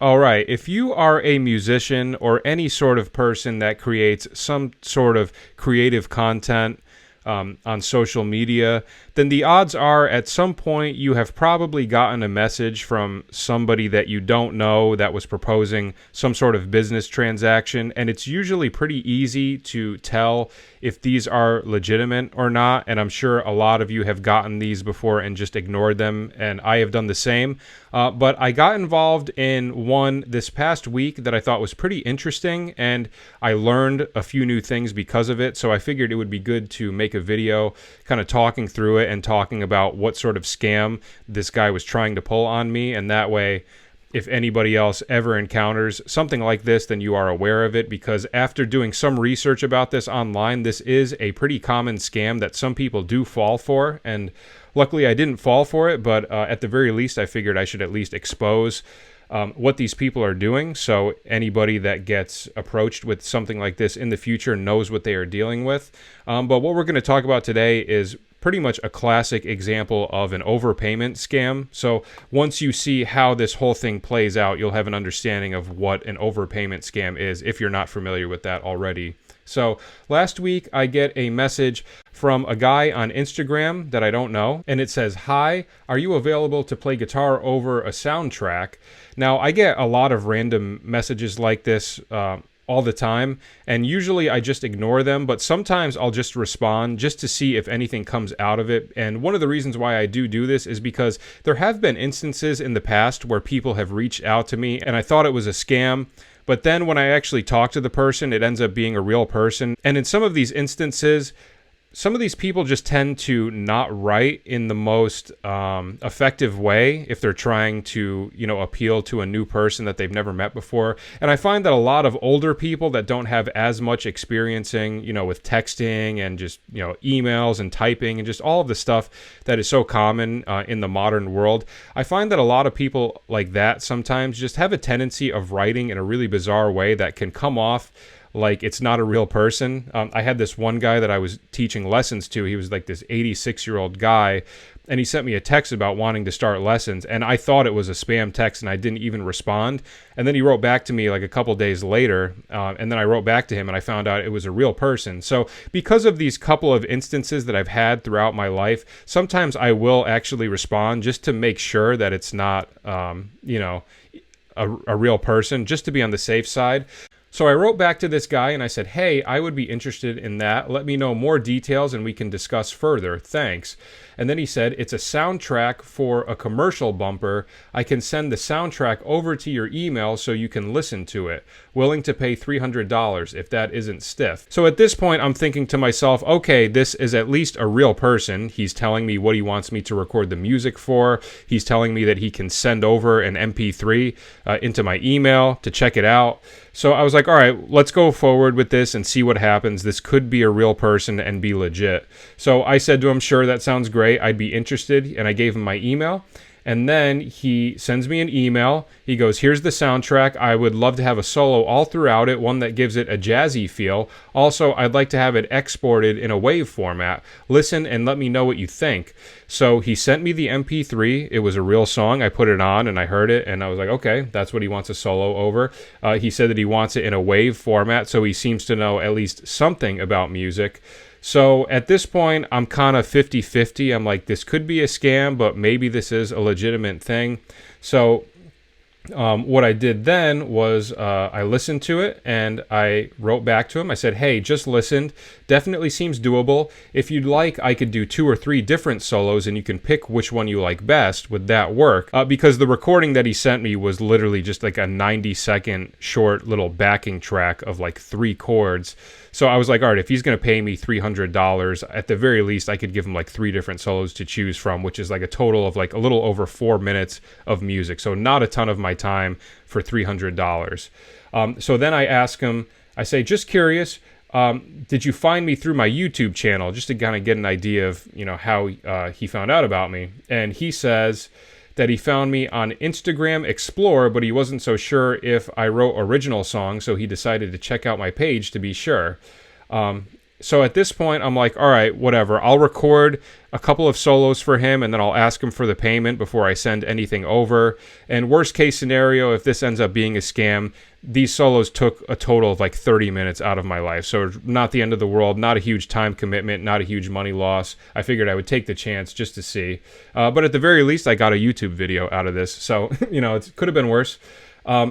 All right, if you are a musician or any sort of person that creates some sort of creative content on social media, then the odds are at some point you have probably gotten a message from somebody that you don't know that was proposing some sort of business transaction. And it's usually pretty easy to tell if these are legitimate or not. And I'm sure a lot of you have gotten these before and just ignored them. And I have done the same. But I got involved in one this past week that I thought was pretty interesting, and I learned a few new things because of it. So I figured it would be good to make a video kind of talking through it and talking about what sort of scam this guy was trying to pull on me. And that way, if anybody else ever encounters something like this, then you are aware of it, because after doing some research about this online, this is a pretty common scam that some people do fall for. And luckily I didn't fall for it, but at the very least I figured I should at least expose what these people are doing, so anybody that gets approached with something like this in the future knows what they are dealing with. But what we're going to talk about today is pretty much a classic example of an overpayment scam. So once you see how this whole thing plays out, you'll have an understanding of what an overpayment scam is if you're not familiar with that already. So last week I get a message from a guy on Instagram that I don't know, and it says, "Hi, are you available to play guitar over a soundtrack?" Now, I get a lot of random messages like this all the time, and usually I just ignore them, but sometimes I'll just respond just to see if anything comes out of it. And one of the reasons why I do this is because there have been instances in the past where people have reached out to me and I thought it was a scam. But then when I actually talk to the person, it ends up being a real person. And in some of these instances, some of these people just tend to not write in the most effective way if they're trying to, appeal to a new person that they've never met before. And I find that a lot of older people that don't have as much experiencing, with texting and just, emails and typing and just all of the stuff that is so common in the modern world, I find that a lot of people like that sometimes just have a tendency of writing in a really bizarre way that can come off like it's not a real person. I had this one guy that I was teaching lessons to. He was like this 86-year-old guy, and he sent me a text about wanting to start lessons, and I thought it was a spam text, and I didn't even respond. And then he wrote back to me like a couple days later, and then I wrote back to him, and I found out it was a real person. So because of these couple of instances that I've had throughout my life, sometimes I will actually respond just to make sure that it's not, a real person, just to be on the safe side. So I wrote back to this guy and I said, "Hey, I would be interested in that. Let me know more details and we can discuss further. Thanks." And then he said, "It's a soundtrack for a commercial bumper. I can send the soundtrack over to your email so you can listen to it. Willing to pay $300 if that isn't stiff." So at this point, I'm thinking to myself, okay, this is at least a real person. He's telling me what he wants me to record the music for. He's telling me that he can send over an MP3 into my email to check it out. So I was like, all right, let's go forward with this and see what happens. This could be a real person and be legit. So I said to him, sure, that sounds great. I'd be interested. And I gave him my email. And then he sends me an email. He goes, "Here's the soundtrack. I would love to have a solo all throughout it, one that gives it a jazzy feel. Also, I'd like to have it exported in a WAV format. Listen and let me know what you think." So he sent me the MP3. It was a real song. I put it on and I heard it and I was like, okay, that's what he wants a solo over. He said that he wants it in a WAV format, so he seems to know at least something about music. So at this point, I'm kind of 50-50. I'm like, this could be a scam, but maybe this is a legitimate thing. So what I did then was I listened to it and I wrote back to him. I said, "Hey, just listened. Definitely seems doable. If you'd like, I could do 2 or 3 different solos and you can pick which one you like best. Would that work?" Because the recording that he sent me was literally just like a 90-second short little backing track of like 3 chords. So I was like, all right, if he's going to pay me $300, at the very least, I could give him like 3 different solos to choose from, which is like a total of like a little over 4 minutes of music. So not a ton of my time for $300. So then I ask him, I say, "Just curious, did you find me through my YouTube channel?" Just to kind of get an idea of, how he found out about me. And he says that he found me on Instagram Explore, but he wasn't so sure if I wrote original songs, so he decided to check out my page to be sure. So at this point, I'm like, all right, whatever. I'll record a couple of solos for him, and then I'll ask him for the payment before I send anything over. And worst case scenario, if this ends up being a scam, these solos took a total of like 30 minutes out of my life. So not the end of the world, not a huge time commitment, not a huge money loss. I figured I would take the chance just to see. But at the very least, I got a YouTube video out of this. So, it could have been worse.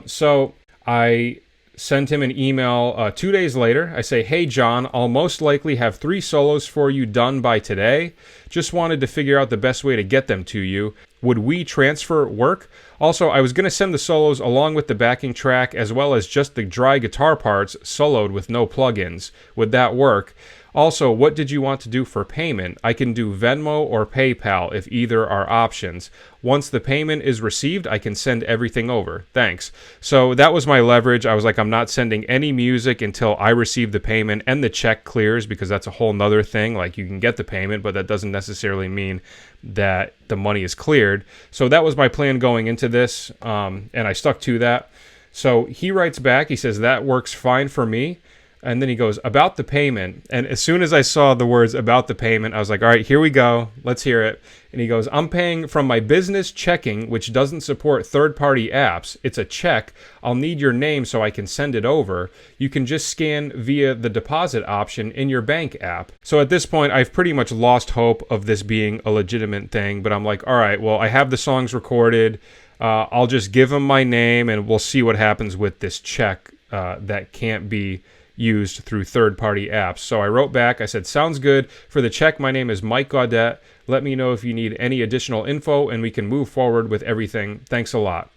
So I sent him an email 2 days later. I say, hey, John, I'll most likely have 3 solos for you done by today. Just wanted to figure out the best way to get them to you. Would WeTransfer work? Also, I was going to send the solos along with the backing track as well as just the dry guitar parts soloed with no plugins. Would that work? Also, what did you want to do for payment? I can do Venmo or PayPal if either are options. Once the payment is received, I can send everything over. Thanks. So that was my leverage. I was like, I'm not sending any music until I receive the payment and the check clears, because that's a whole nother thing. Like, you can get the payment, but that doesn't necessarily mean that the money is cleared. So that was my plan going into this, and I stuck to that. So he writes back. He says, that works fine for me. And then he goes, about the payment. And as soon as I saw the words about the payment, I was like, all right, here we go. Let's hear it. And he goes, I'm paying from my business checking, which doesn't support third-party apps. It's a check. I'll need your name so I can send it over. You can just scan via the deposit option in your bank app. So at this point, I've pretty much lost hope of this being a legitimate thing. But I'm like, all right, well, I have the songs recorded. I'll just give him my name, and we'll see what happens with this check that can't be used through third-party apps. So I wrote back. I said, sounds good. For the check, my name is Mike Gaudette. Let me know if you need any additional info, and we can move forward with everything. Thanks a lot.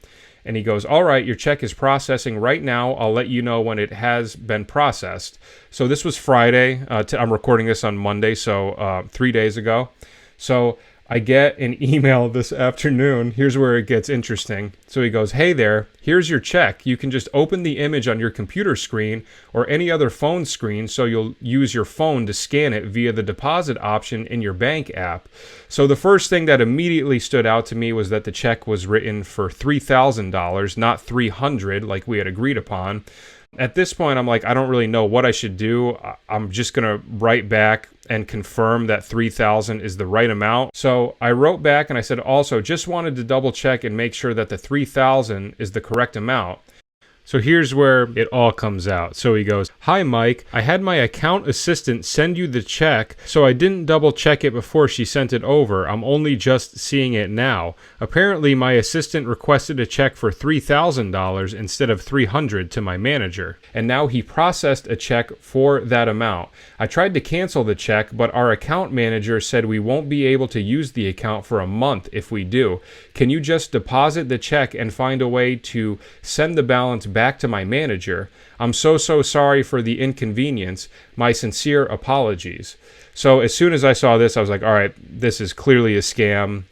And he goes, all right, your check is processing right now. I'll let you know when it has been processed. So this was Friday. I'm recording this on Monday, so 3 days ago. So I get an email this afternoon. Here's where it gets interesting. So he goes, hey there, here's your check. You can just open the image on your computer screen or any other phone screen, so you'll use your phone to scan it via the deposit option in your bank app. So the first thing that immediately stood out to me was that the check was written for $3,000, not $300 like we had agreed upon. At this point, I'm like, I don't really know what I should do. I'm just going to write back and confirm that $3,000 is the right amount. So I wrote back and I said, also, just wanted to double check and make sure that the $3,000 is the correct amount. So here's where it all comes out. So he goes, hi, Mike. I had my account assistant send you the check, so I didn't double check it before she sent it over. I'm only just seeing it now. Apparently, my assistant requested a check for $3,000 instead of $300 to my manager. And now he processed a check for that amount. I tried to cancel the check, but our account manager said we won't be able to use the account for a month if we do. Can you just deposit the check and find a way to send the balance back to my manager? I'm so sorry for the inconvenience. My sincere apologies. So as soon as I saw this, I was like, all right, this is clearly a scam.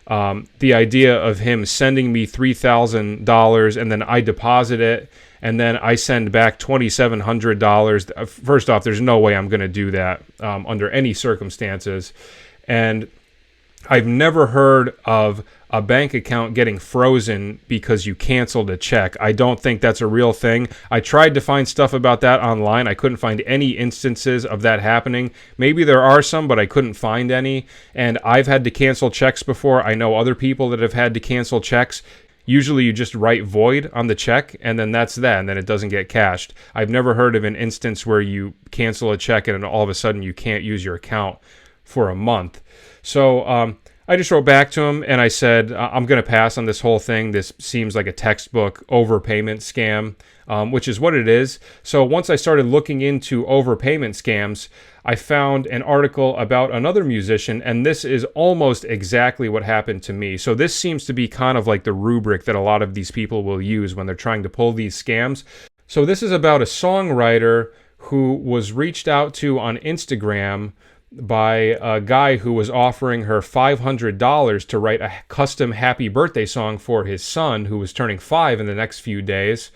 The idea of him sending me $3,000 and then I deposit it and then I send back $2,700. First off, there's no way I'm going to do that under any circumstances. And I've never heard of a bank account getting frozen because you canceled a check. I don't think that's a real thing. I tried to find stuff about that online. I couldn't find any instances of that happening. Maybe there are some, but I couldn't find any. And I've had to cancel checks before. I know other people that have had to cancel checks. Usually you just write void on the check, and then that's that, and then it doesn't get cashed. I've never heard of an instance where you cancel a check and all of a sudden you can't use your account for a month. So I just wrote back to him and I said, I'm going to pass on this whole thing. This seems like a textbook overpayment scam, which is what it is. So once I started looking into overpayment scams, I found an article about another musician, and this is almost exactly what happened to me. So this seems to be kind of like the rubric that a lot of these people will use when they're trying to pull these scams. So this is about a songwriter who was reached out to on Instagram by a guy who was offering her $500 to write a custom happy birthday song for his son, who was turning 5 in the next few days.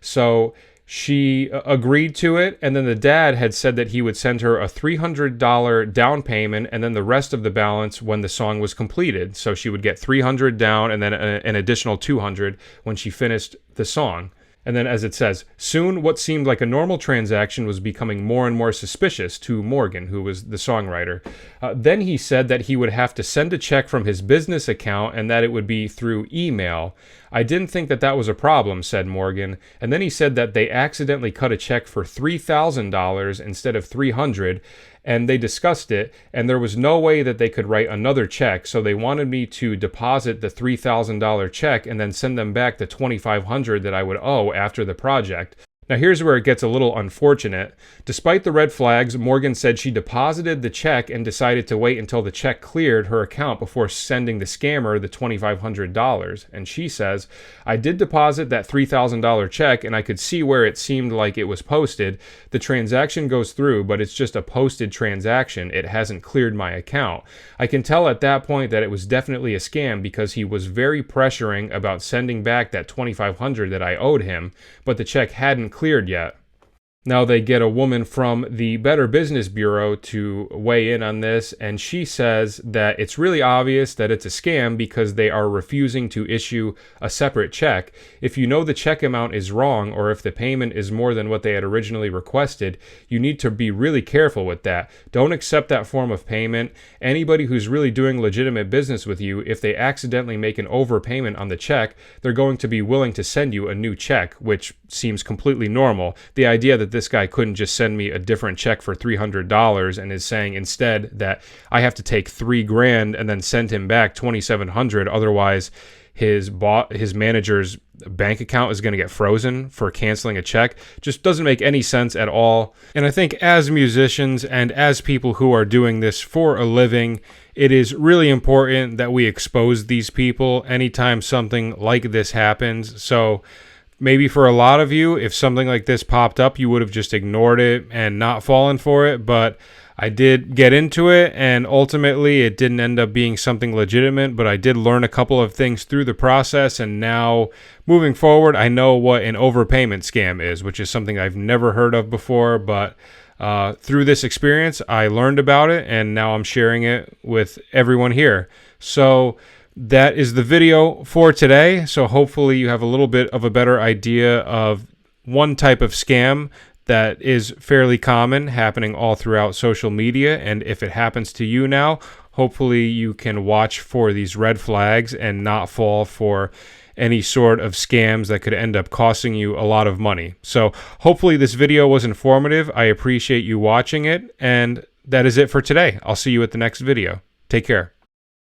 So she agreed to it, and then the dad had said that he would send her a $300 down payment and then the rest of the balance when the song was completed. So she would get $300 down and then an additional $200 when she finished the song. And then, as it says, soon what seemed like a normal transaction was becoming more and more suspicious to Morgan, who was the songwriter. Then he said that he would have to send a check from his business account and that it would be through email. I didn't think that that was a problem, said Morgan. And then he said that they accidentally cut a check for $3,000 instead of $300, and they discussed it, and there was no way that they could write another check, so they wanted me to deposit the $3,000 check and then send them back the $2,500 that I would owe after the project. Now here's where it gets a little unfortunate. Despite the red flags, Morgan said she deposited the check and decided to wait until the check cleared her account before sending the scammer the $2,500. And she says, I did deposit that $3,000 check and I could see where it seemed like it was posted. The transaction goes through, but it's just a posted transaction. It hasn't cleared my account. I can tell at that point that it was definitely a scam because he was very pressuring about sending back that $2,500 that I owed him, but the check hadn't cleared yet. Now they get a woman from the Better Business Bureau to weigh in on this, and she says that it's really obvious that it's a scam because they are refusing to issue a separate check. If you know the check amount is wrong, or if the payment is more than what they had originally requested, you need to be really careful with that. Don't accept that form of payment. Anybody who's really doing legitimate business with you, if they accidentally make an overpayment on the check, they're going to be willing to send you a new check, which seems completely normal. The idea that this guy couldn't just send me a different check for $300 and is saying instead that I have to take $3,000 and then send him back $2,700, otherwise his manager's bank account is going to get frozen for canceling a check, just doesn't make any sense at all. And I think as musicians and as people who are doing this for a living, it is really important that we expose these people anytime something like this happens. So maybe for a lot of you, if something like this popped up, you would have just ignored it and not fallen for it. But I did get into it, and ultimately it didn't end up being something legitimate, but I did learn a couple of things through the process, and now moving forward, I know what an overpayment scam is, which is something I've never heard of before, but through this experience, I learned about it, and now I'm sharing it with everyone here. So that is the video for today. So hopefully you have a little bit of a better idea of one type of scam that is fairly common, happening all throughout social media. And if it happens to you now, hopefully you can watch for these red flags and not fall for any sort of scams that could end up costing you a lot of money. So hopefully this video was informative. I appreciate you watching it. And that is it for today. I'll see you at the next video. Take care.